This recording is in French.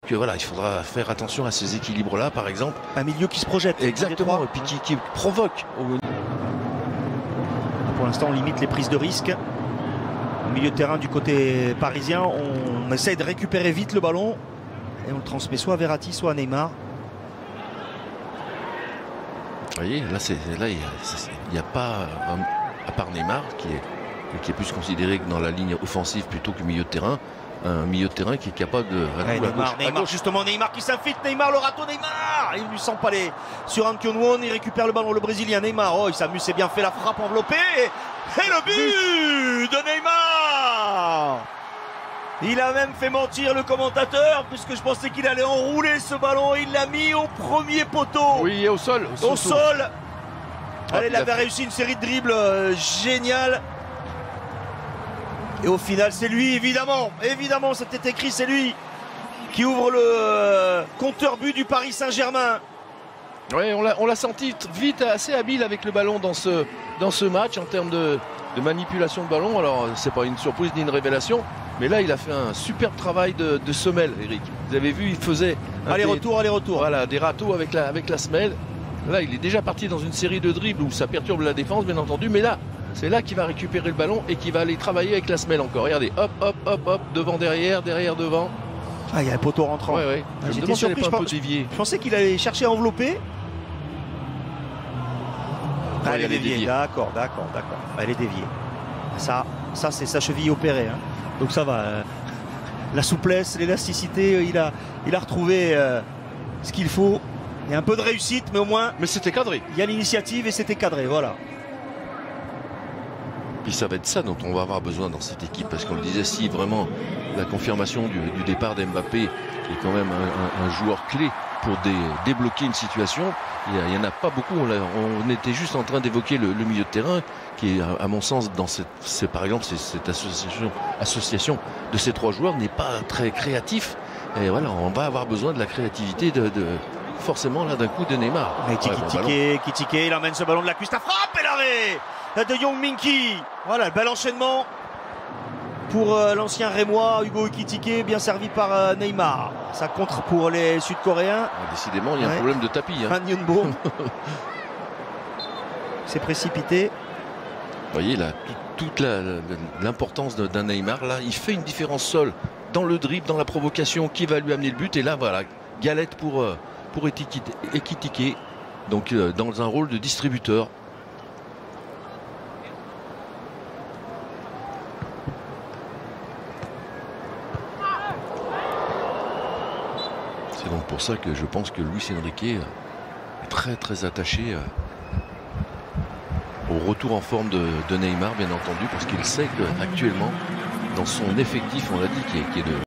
Que voilà, il faudra faire attention à ces équilibres-là, par exemple. Un milieu qui se projette. Exactement, et puis qui provoque. Pour l'instant, on limite les prises de risque. Au milieu de terrain du côté parisien, on essaye de récupérer vite le ballon et on le transmet soit à Verratti, soit à Neymar. Vous voyez, là, il n'y a pas, à part Neymar, qui est plus considéré que dans la ligne offensive plutôt que milieu de terrain, un milieu de terrain qui est capable de... Neymar, justement, Neymar qui s'infiltre, Neymar, le râteau, Neymar. Il ne lui sent pas les... Sur un Kyonwon, il récupère le ballon, le Brésilien, Neymar. Oh, il s'amuse, c'est bien fait, la frappe enveloppée. Et le but de Neymar. Il a même fait mentir le commentateur, puisque je pensais qu'il allait enrouler ce ballon. Il l'a mis au premier poteau. Oui, au sol. Au sol. Allez, il avait réussi une série de dribbles géniale. Et au final, c'est lui, évidemment, c'était écrit, c'est lui qui ouvre le compteur but du Paris Saint-Germain. Oui, on l'a senti vite, assez habile avec le ballon dans ce match en termes de manipulation de ballon. Alors, c'est pas une surprise ni une révélation, mais là, il a fait un superbe travail de semelle, Eric. Vous avez vu, il faisait aller-retour. Voilà, des râteaux avec la semelle. Là, il est déjà parti dans une série de dribbles où ça perturbe la défense, bien entendu, mais là, c'est là qu'il va récupérer le ballon et qu'il va aller travailler avec la semelle encore. Regardez, hop, hop, hop, hop, devant, derrière, devant. Ah, il y a un poteau rentrant. Ouais. J'étais surpris, je pensais qu'il allait chercher à envelopper. Elle est déviée. D'accord. Elle est déviée. Ça c'est sa cheville opérée. Hein. Donc ça va. La souplesse, l'élasticité, il a retrouvé ce qu'il faut. Il y a un peu de réussite, mais au moins. Mais c'était cadré. Il y a l'initiative et c'était cadré, voilà. Puis ça va être ça dont on va avoir besoin dans cette équipe, parce qu'on le disait, si vraiment la confirmation du départ d'Mbappé est quand même un joueur clé pour débloquer une situation, il n'y en a pas beaucoup. On était juste en train d'évoquer le milieu de terrain, qui est, à mon sens, par exemple, cette association de ces trois joueurs n'est pas très créatif. Et voilà, on va avoir besoin de la créativité forcément là d'un coup de Neymar. Kitike, il emmène ce ballon de la cuisse, la frappe et l'arrêt de Young-min Ki. Voilà, le bel enchaînement pour l'ancien Rémois Hugo Ekitike, bien servi par Neymar. Ça contre pour les Sud-Coréens. Décidément, il y a un problème de tapis. Han Yunbo s'est précipité. Vous voyez là, toute l'importance d'un Neymar. Là, il fait une différence seule dans le dribble, dans la provocation qui va lui amener le but. Et là, voilà, galette pour Ekitike, donc dans un rôle de distributeur. C'est donc pour ça que je pense que Luis Enrique est très très attaché au retour en forme de Neymar, bien entendu, parce qu'il sait qu'actuellement, dans son effectif, on l'a dit, qui est de